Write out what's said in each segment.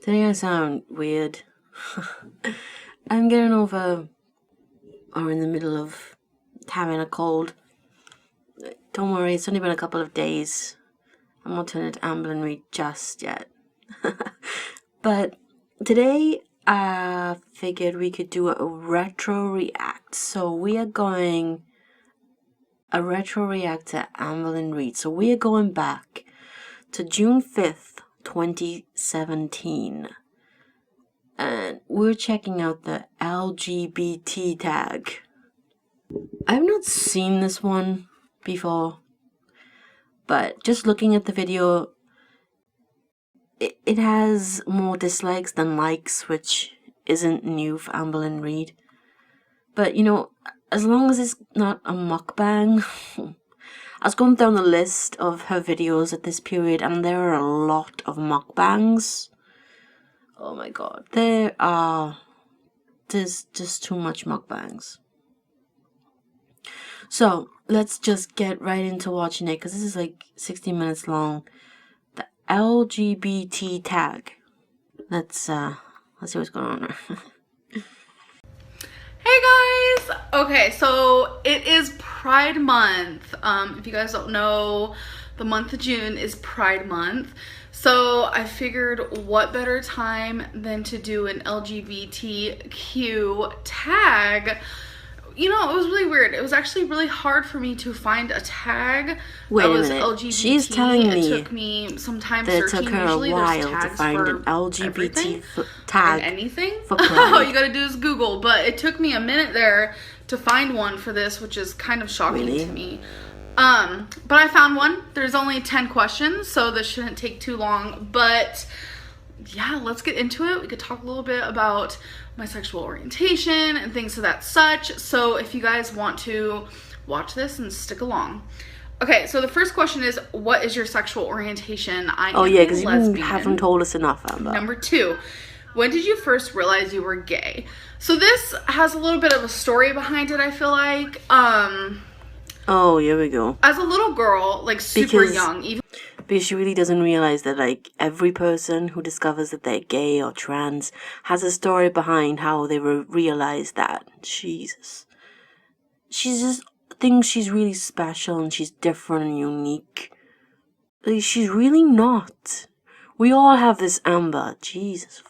Today I sound weird. I'm getting over, or in the middle of, having a cold. Don't worry, it's only been a couple of days. I'm not turning to Amberlynn Reid just yet. But today I figured we could do a retro react. So we are going a retro react to Amberlynn Reid. So we are going back to June 5th, 2017. And we're checking out the LGBT tag. I've not seen this one before, but just looking at the video, it has more dislikes than likes, which isn't new for Amberlynn Reid. But you know, as long as it's not a mukbang. I was going down the list of her videos at this period, and there are a lot of mukbangs. Oh my god, there's just too much mukbangs. So let's just get right into watching it, because this is like 60 minutes long. The LGBT tag. Let's see what's going on there. Hey guys! Okay, so it is Pride Month. If you guys don't know, the month of June is Pride Month. So I figured what better time than to do an LGBTQ tag. You know, it was really weird. It was actually really hard for me to find a tag Wait that was a minute. LGBT. She's telling me it took me some time that searching. it took her Usually a while there's to tags find for an LGBT everything tag. and anything. For Pride. All you gotta do is Google. But it took me a minute there to find one for this, which is kind of shocking to me. But I found one. There's only 10 questions, so this shouldn't take too long. But yeah, let's get into it. We could talk a little bit about my sexual orientation and things of that such. So if you guys want to watch this and stick along. Okay, so the first question is, what is your sexual orientation? Oh yeah, because you haven't told us enough, Amber. Number 2, when did you first realize you were gay? So this has a little bit of a story behind it, I feel like. Oh, here we go. As a little girl, like super young, even because she really doesn't realize that, like, every person who discovers that they're gay or trans has a story behind how they realize that. Jesus. She just thinks she's really special and she's different and unique. Like, she's really not. We all have this, Amber. Jesus.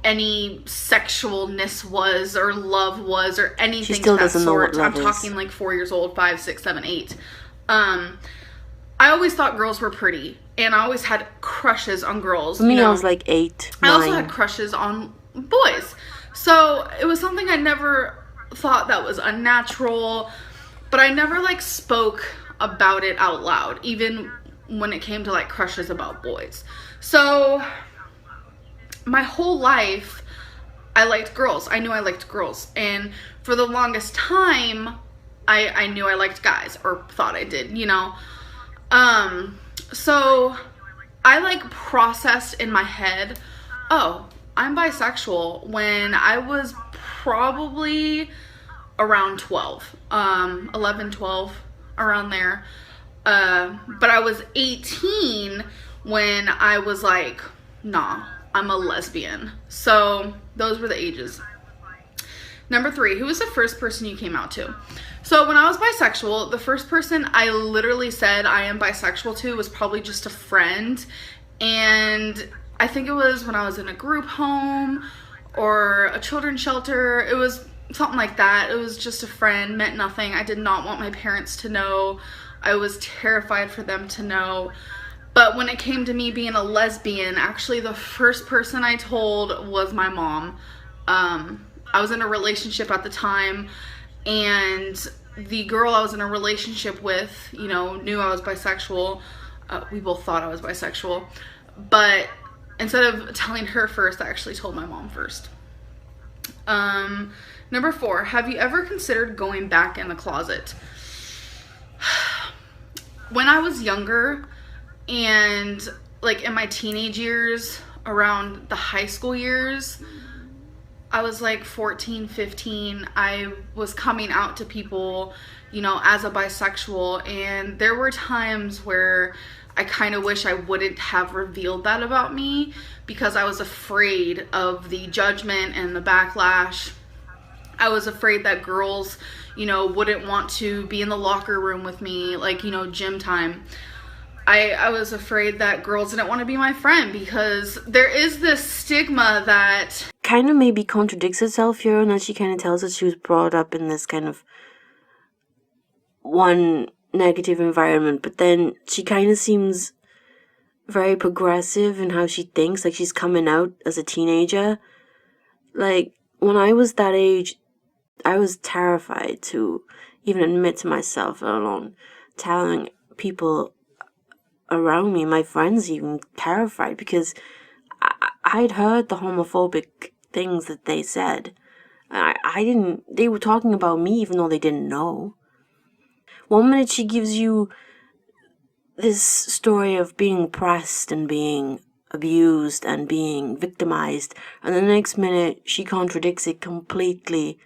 any sexualness was or love was or anything she still to that doesn't sort. know what love I'm talking like 4 years old, 5, 6, 7, 8. I always thought girls were pretty, and I always had crushes on girls. For me, I was like 8, 9. I also had crushes on boys. So it was something I never thought that was unnatural, but I never like spoke about it out loud, even when it came to like crushes about boys. So my whole life, I liked girls. I knew I liked girls. And for the longest time, I knew I liked guys, or thought I did, you know. So I like processed in my head, oh, I'm bisexual when I was probably around 12, 11, 12, around there. But I was 18 when I was like, nah, I'm a lesbian. So those were the ages. Number 3, who was the first person you came out to? So when I was bisexual, the first person I literally said I am bisexual to was probably just a friend. And I think it was when I was in a group home or a children's shelter. It was something like that. It was just a friend, meant nothing. I did not want my parents to know. I was terrified for them to know. But when it came to me being a lesbian, actually the first person I told was my mom. I was in a relationship at the time, and the girl I was in a relationship with, you know, knew I was bisexual. We both thought I was bisexual. But instead of telling her first, I actually told my mom first. Number 4, have you ever considered going back in the closet? When I was younger, and like in my teenage years, around the high school years, I was like 14, 15. I was coming out to people, you know, as a bisexual, and there were times where I kind of wish I wouldn't have revealed that about me, because I was afraid of the judgment and the backlash. I was afraid that girls, you know, wouldn't want to be in the locker room with me, like, you know, gym time. I was afraid that girls didn't want to be my friend, because there is this stigma that kind of maybe contradicts herself here, and then she kind of tells us she was brought up in this kind of one negative environment, but then she kind of seems very progressive in how she thinks, like she's coming out as a teenager. Like, when I was that age, I was terrified to even admit to myself, let alone telling people around me, my friends even, terrified, because I'd heard the homophobic things that they said. They were talking about me even though they didn't know. One minute she gives you this story of being oppressed and being abused and being victimized, and the next minute she contradicts it completely.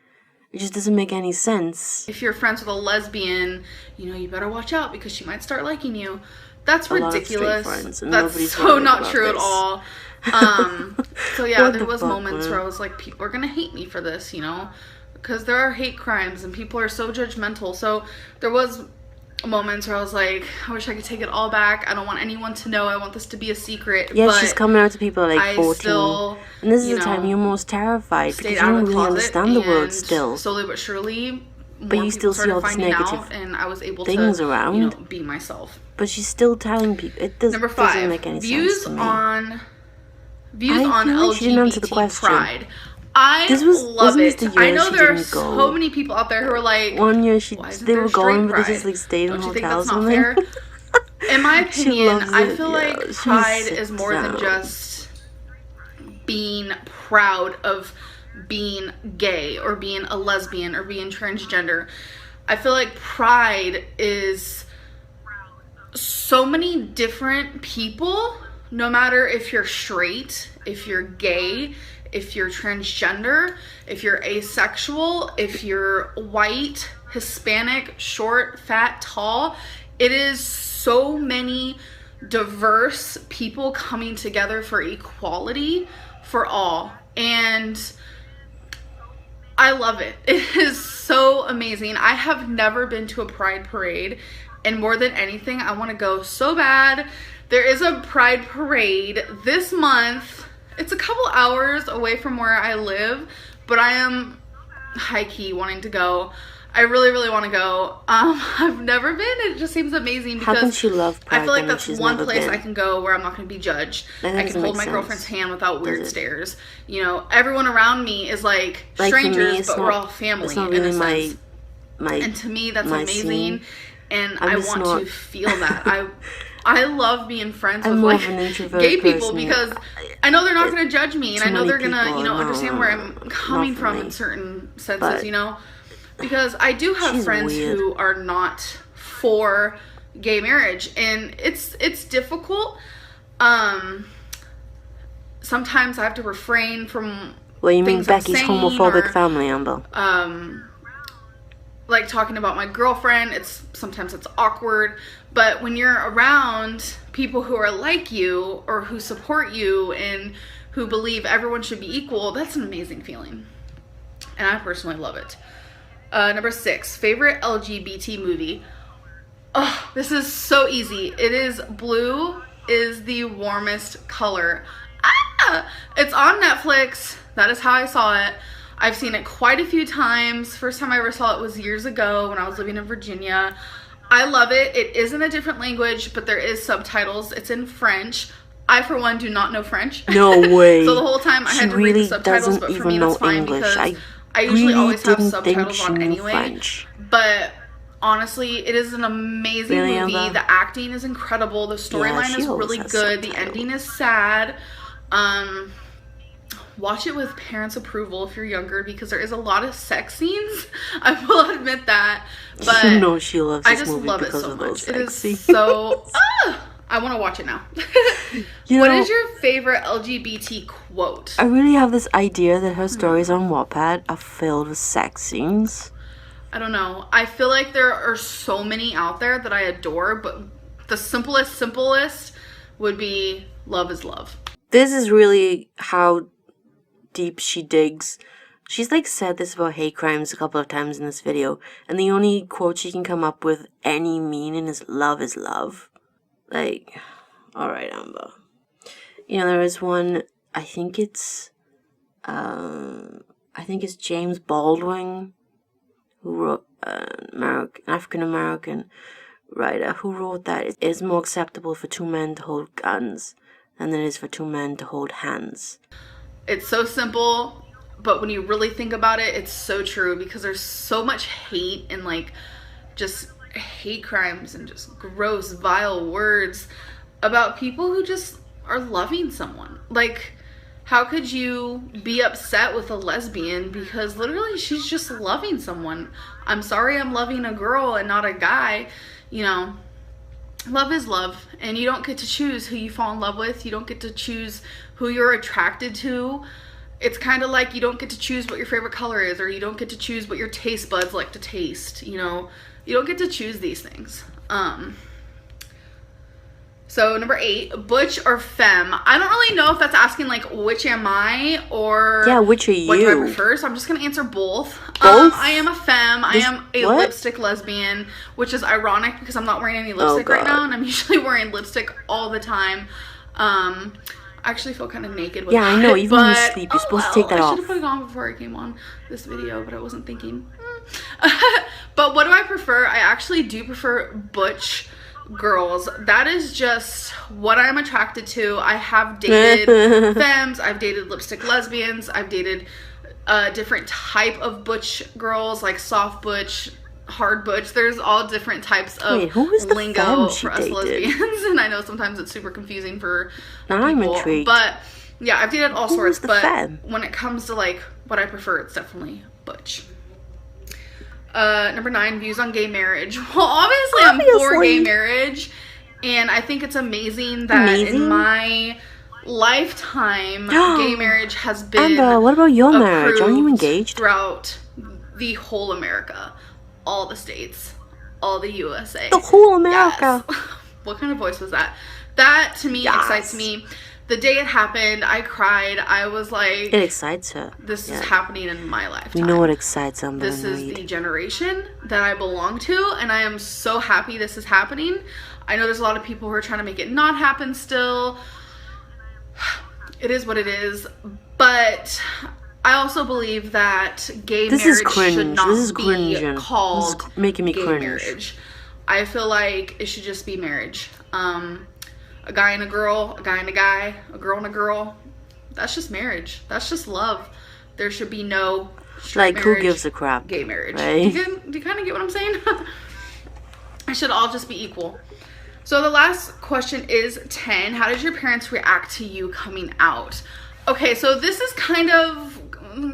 It just doesn't make any sense. If you're friends with a lesbian, you know, you better watch out because she might start liking you. That's ridiculous. That's so not true at all. So yeah, there was moments where I was like, people are gonna hate me for this, you know, because there are hate crimes and people are so judgmental. So there was moments where I was like, I wish I could take it all back. I don't want anyone to know. I want this to be a secret. Yeah, but she's coming out to people at like 14. Still, and this is the time you're most terrified because you don't really understand the world still. Slowly but surely, but you still see all these negative and I was able things to, around. You know, be myself. But she's still telling people. It doesn't make any sense to me. Views on LGBT pride. I love it. I know there are so many people out there who are like, 1 year they were going, but they just like stayed in hotels. Don't you think that's not fair? In my opinion, I feel like pride is more than just being proud of being gay or being a lesbian or being transgender. I feel like pride is so many different people, no matter if you're straight, if you're gay, if you're transgender, if you're asexual, if you're white, Hispanic, short, fat, tall. It is so many diverse people coming together for equality for all. And I love it. It is so amazing. I have never been to a pride parade, and more than anything, I want to go so bad. There is a pride parade this month. It's a couple hours away from where I live, but I am high-key wanting to go. I really, really want to go. I've never been. It just seems amazing because how can she love pride? I feel like that's one place I can go where I'm not going to be judged. I can hold my girlfriend's hand without weird stares. You know, everyone around me is like strangers, but we're all family. It's not really my and to me, that's amazing. And I want to feel that. I love being friends with like gay people because I know they're not going to judge me, and I know they're going to, you know, understand where I'm coming from in certain senses, you know, because I do have friends who are not for gay marriage, and it's difficult. Sometimes I have to refrain from well, you mean Becky's homophobic family, Amber? Like talking about my girlfriend, sometimes it's awkward, but when you're around people who are like you or who support you and who believe everyone should be equal, that's an amazing feeling, and I personally love it. Number 6, favorite LGBT movie. Oh, this is so easy. It is blue is the warmest color. It's on Netflix. That is how I saw it. I've seen it quite a few times. First time I ever saw it was years ago when I was living in Virginia. I love it. It is in a different language, but there is subtitles. It's in French. I, for one, do not know French. No way. So the whole time I had to read the subtitles, but for me that's fine because I usually always have subtitles on anyway. French. But honestly, it is an amazing movie. The acting is incredible. The storyline is really good. The ending is sad. Watch it with parents' approval if you're younger because there is a lot of sex scenes. I will admit that. But you know she loves this I just movie love it because so of much. those It is sex so... I want to watch it now. What is your favorite LGBT quote? I really have this idea that her stories on Wattpad are filled with sex scenes. I don't know. I feel like there are so many out there that I adore, but the simplest would be love is love. This is really how deep she digs. She's like said this about hate crimes a couple of times in this video, and the only quote she can come up with any meaning is love. Like, alright, Amber. You know, there is one, I think it's James Baldwin, who wrote, an African-American writer, who wrote that it is more acceptable for two men to hold guns than it is for two men to hold hands. It's so simple, but when you really think about it, it's so true, because there's so much hate and like just hate crimes and just gross, vile words about people who just are loving someone. Like, how could you be upset with a lesbian because literally she's just loving someone? I'm sorry, I'm loving a girl and not a guy. You know, love is love, and you don't get to choose who you fall in love with. You don't get to choose who you're attracted to. It's kind of like you don't get to choose what your favorite color is, or you don't get to choose what your taste buds like to taste. You know, you don't get to choose these things. So number 8, butch or femme. I don't really know if that's asking like which am I, or which are you? What do I prefer? So I'm just gonna answer both. Both? I am a femme. I am a lipstick lesbian, which is ironic because I'm not wearing any lipstick right now, and I'm usually wearing lipstick all the time. I actually feel kind of naked with I know, even when you sleep, you're supposed to take that off. I should have put it on before I came on this video, but I wasn't thinking. But what do I prefer? I actually do prefer butch girls. That is just what I'm attracted to. I have dated femmes, I've dated lipstick lesbians, I've dated different type of butch girls, like soft butch, hard butch. There's all different types of lingo for us lesbians, and I know sometimes it's super confusing for people. I'm intrigued. But yeah, I've dated all sorts, but when it comes to like what I prefer, it's definitely butch. Number 9, views on gay marriage. Well, obviously I'm for gay marriage, and I think it's amazing that in my lifetime gay marriage has been Amber, what about your marriage? Aren't you engaged? Throughout the whole America, all the states, all the USA. The whole America. Yes. What kind of voice was that? That to me excites me. The day it happened, I cried. I was like, it excites her. This is happening in my lifetime. We know what excites Amberlynn Reid. This is the generation that I belong to, and I am so happy this is happening. I know there's a lot of people who are trying to make it not happen still. It is what it is. But I also believe that gay marriage should not be called making me gay cringe. Marriage. I feel like it should just be marriage. A guy and a girl, a guy and a guy, a girl and a girl. That's just marriage. That's just love. There should be no straight marriage, who gives a crap? Gay marriage. Right? Do you kind of get what I'm saying? It should all just be equal. So the last question is 10. How did your parents react to you coming out? Okay, so this is kind of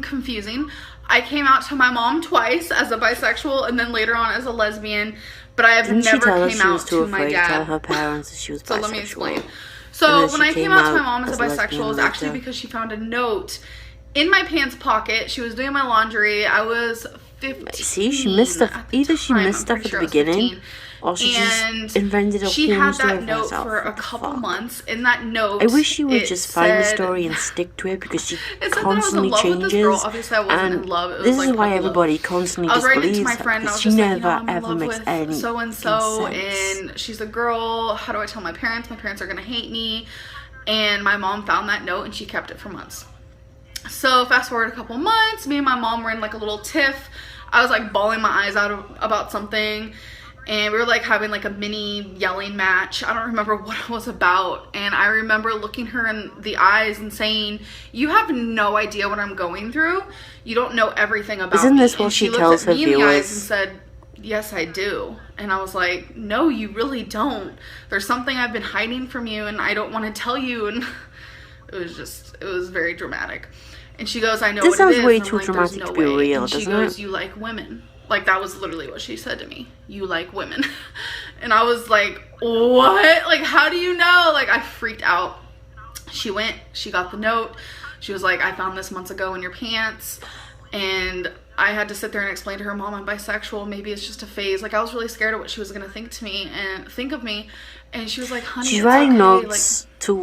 confusing. I came out to my mom twice as a bisexual, and then later on as a lesbian. But I have never came out to my dad. Tell her parents that she was bisexual. So let me explain. So when I came out to my mom as a bisexual, it was actually because she found a note in my pants pocket. She was doing my laundry. I was 15. See, she missed stuff. Either she missed stuff at the beginning, or she just invented a whole she had story that note for a couple months. In that note, I wish she would just find the story and stick to it, because she constantly changes. Obviously, I wasn't in love. It was this like is why everybody constantly disbelieves her, because she never ever makes any sense. So and so, and she's a girl. How do I tell my parents? My parents are gonna hate me. And my mom found that note and she kept it for months. So fast forward a couple months, me and my mom were in like a little tiff. I was like bawling my eyes out about something, and we were like having like a mini yelling match. I don't remember what it was about, and I remember looking her in the eyes and saying, "You have no idea what I'm going through. You don't know everything about me." Isn't this what she tells her viewers? She looked at me in the eyes and said, "Yes, I do." And I was like, "No, you really don't. There's something I've been hiding from you, and I don't want to tell you." And it was very dramatic. And she goes, "I know what it is." This sounds way too dramatic to be real, doesn't it? She goes, "You like women." Like, that was literally what she said to me. "You like women." And I was like, what? Like, how do you know? Like, I freaked out. She went, she got the note. She was like, "I found this months ago in your pants." And I had to sit there and explain to her, Mom, I'm bisexual. Maybe it's just a phase. Like, I was really scared of what she was going to think of me. And she was like, honey, She's it's writing okay. notes Like, to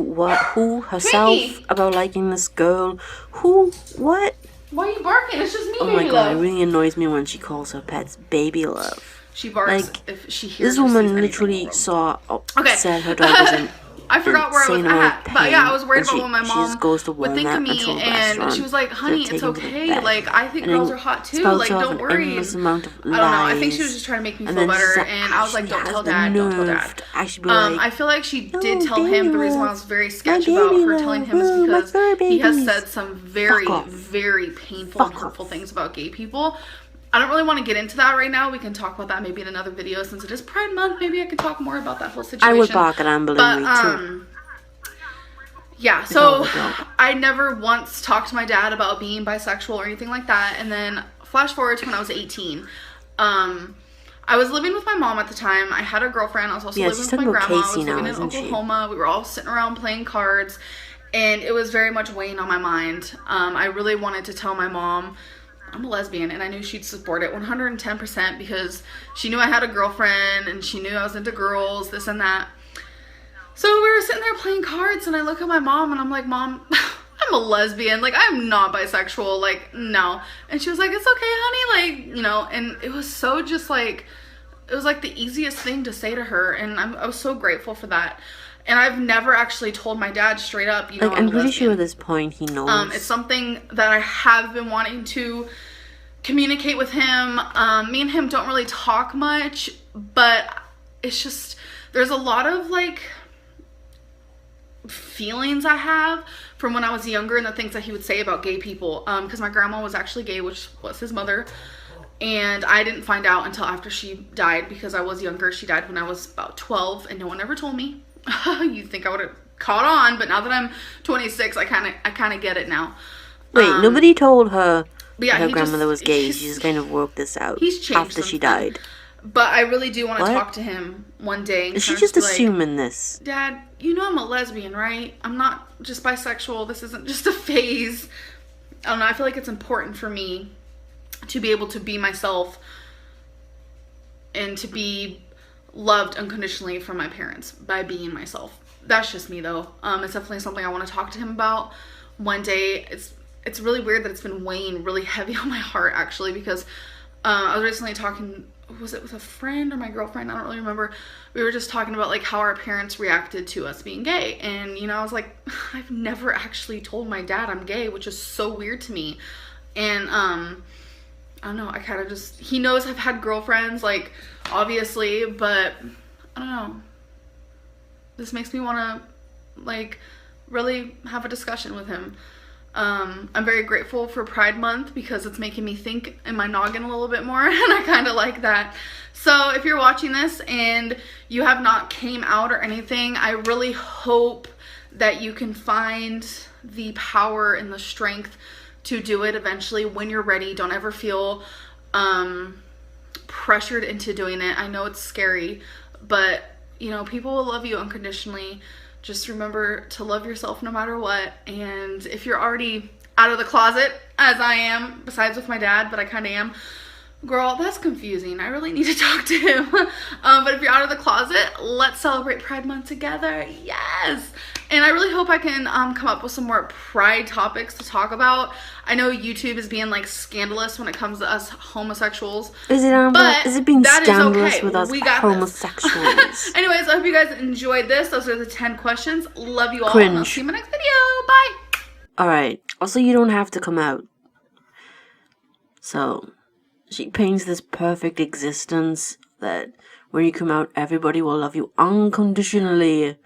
who herself Twinkie, about liking this girl. Who? What? why are you barking? It's just me, Oh baby my god, love. it really annoys me when she calls her pets baby love. She barks Like, if she hears this or woman sees anything literally in the room. saw, Okay. said her dog was in I forgot where I was insane amount at, of but yeah, I pain, was worried and about what my she mom just goes to would think Walmart of me, and to a and restaurant she was like, to honey, it's take him to the okay, vet. like, I think And girls then are hot too, spouts like, off don't an worry, and endless amount of I don't know, I think lies. she was just trying to make me And feel then she's better, like, and I was like, she don't has tell the dad, don't tell nerve dad. to actually be like, I feel like she did "No, tell him, baby the reason why I love, was very my sketchy about baby her telling him is love, my because fur he has babies." said some very, Fuck off. very painful and Fuck hurtful off. things about gay people. I don't really want to get into that right now. We can talk about that maybe in another video. Since it is Pride Month, maybe I can talk more about that whole situation. I would bark at Amberlynn Reid too. Yeah, so I never once talked to my dad about being bisexual or anything like that. And then flash forward to when I was 18. I was living with my mom at the time. I had a girlfriend. I was also living with my grandma. I was living in Oklahoma. We were all sitting around playing cards. And it was very much weighing on my mind. I really wanted to tell my mom I'm a lesbian, and I knew she'd support it 110% because she knew I had a girlfriend and she knew I was into girls, this and that. So we were sitting there playing cards, and I look at my mom and I'm like, Mom, I'm a lesbian. Like, I'm not bisexual. Like, no. And she was like, it's okay, honey. Like, you know, and it was so just like, it was like the easiest thing to say to her. And I was so grateful for that. And I've never actually told my dad straight up, you know, Like, I'm pretty lesbian. sure at this point he knows. It's something that I have been wanting to communicate with him. Me and him don't really talk much, but it's just, there's a lot of like feelings I have from when I was younger and the things that he would say about gay people. Because my grandma was actually gay, which was his mother. And I didn't find out until after she died because I was younger. She died when I was about 12 and no one ever told me. You'd think I would have caught on, but now that I'm 26, I kind of get it now. Wait, nobody told her yeah, her grandmother was gay. She just kind of worked this out after she died. But I really do want to talk to him one day. And is she just assuming this? Dad, you know I'm a lesbian, right? I'm not just bisexual. This isn't just a phase. I don't know. I feel like it's important for me to be able to be myself and to be loved unconditionally from my parents by being myself. That's just me, though. It's definitely something I want to talk to him about one day. It's really weird that it's been weighing really heavy on my heart, actually, because I was recently talking, was it with a friend or my girlfriend? I don't really remember. We were just talking about like how our parents reacted to us being gay. And, you know, I was like, I've never actually told my dad I'm gay, which is so weird to me. And I don't know, I kind of just, he knows I've had girlfriends, like, obviously, but I don't know. This makes me want to, like, really have a discussion with him. I'm very grateful for Pride Month because it's making me think in my noggin a little bit more, and I kind of like that. So if you're watching this and you have not came out or anything, I really hope that you can find the power and the strength to do it eventually when you're ready. Don't ever feel pressured into doing it. I know it's scary, but you know, people will love you unconditionally. Just remember to love yourself no matter what. And if you're already out of the closet, as I am, besides with my dad, but I kind of am, girl, that's confusing. I really need to talk to him. But if you're out of the closet, let's celebrate Pride Month together. Yes. And I really hope I can come up with some more Pride topics to talk about. I know YouTube is being like scandalous when it comes to us homosexuals. Is it, Amber? But is it being scandalous okay. with us homosexuals? Anyways, I hope you guys enjoyed this. Those are the 10 questions. Love you all. Cringe. And I'll see you in my next video. Bye. Alright. Also, you don't have to come out. So, she paints this perfect existence that when you come out, everybody will love you unconditionally.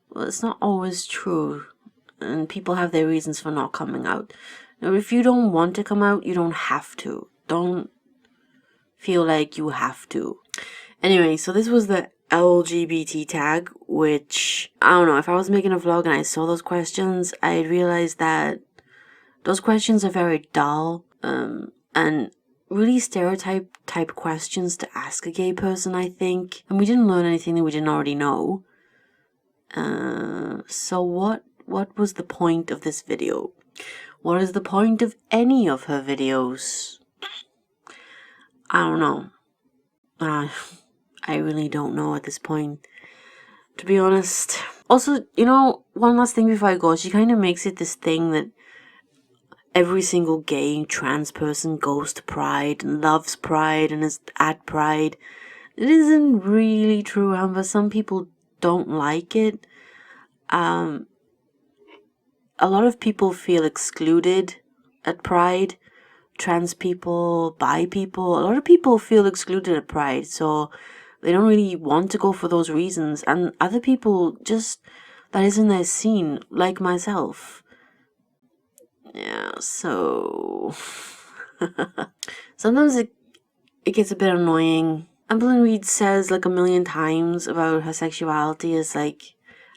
Well, it's not always true. And people have their reasons for not coming out. Now, if you don't want to come out, you don't have to. Don't feel like you have to. Anyway, so this was the LGBT tag, which, I don't know, if I was making a vlog and I saw those questions, I realized that those questions are very dull, and really stereotype type questions to ask a gay person, I think. And we didn't learn anything that we didn't already know. So what was the point of this video? What is the point of any of her videos? I don't know. I really don't know at this point, to be honest. Also, one last thing before I go, she kind of makes it this thing that every single gay trans person goes to Pride and loves Pride and is at Pride. It isn't really true, Amber. Some people don't like it. A lot of people feel excluded at Pride. Trans people, bi people, a lot of people feel excluded at Pride, so they don't really want to go for those reasons. And other people just, that isn't their scene, like myself. Yeah, so sometimes it gets a bit annoying. Amberlynn Reid says like a million times about her sexuality. Is like,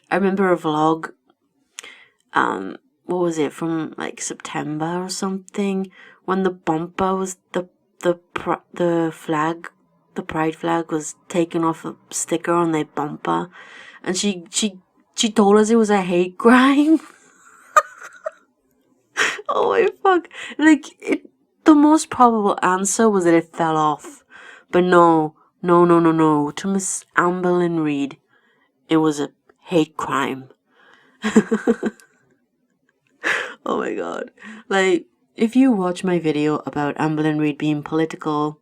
I remember a vlog, what was it, from like September or something, when the bumper was the flag, the pride flag was taken off a sticker on their bumper, and she told us it was a hate crime. Oh my fuck! Like the most probable answer was that it fell off, but no. To Miss Amberlynn Reid, it was a hate crime. Oh my god. Like, if you watch my video about Amberlynn Reid being political,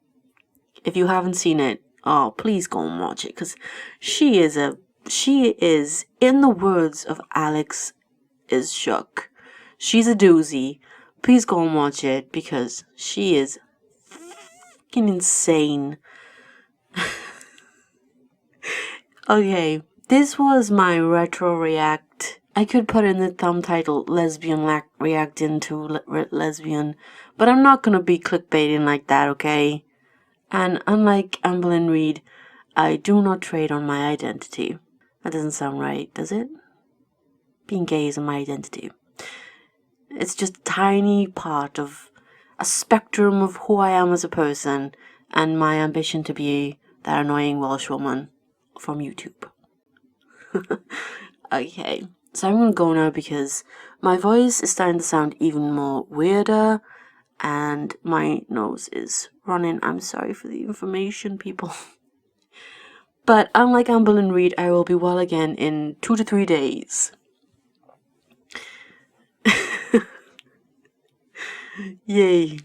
if you haven't seen it, oh, please go and watch it, because she is, in the words of Alex is shook, she's a doozy. Please go and watch it, because she is fucking insane. Okay, this was my retro react. I could put in the thumb title, lesbian reacting to lesbian, but I'm not gonna be clickbaiting like that, okay? And unlike Amberlynn Reid, I do not trade on my identity. That doesn't sound right, does it? Being gay isn't my identity. It's just a tiny part of a spectrum of who I am as a person and my ambition to be that annoying Welsh woman from YouTube. Okay. So I'm going to go now because my voice is starting to sound even more weirder and my nose is running. I'm sorry for the information, people. But unlike Amberlynn Reid, I will be well again in 2 to 3 days. Yay.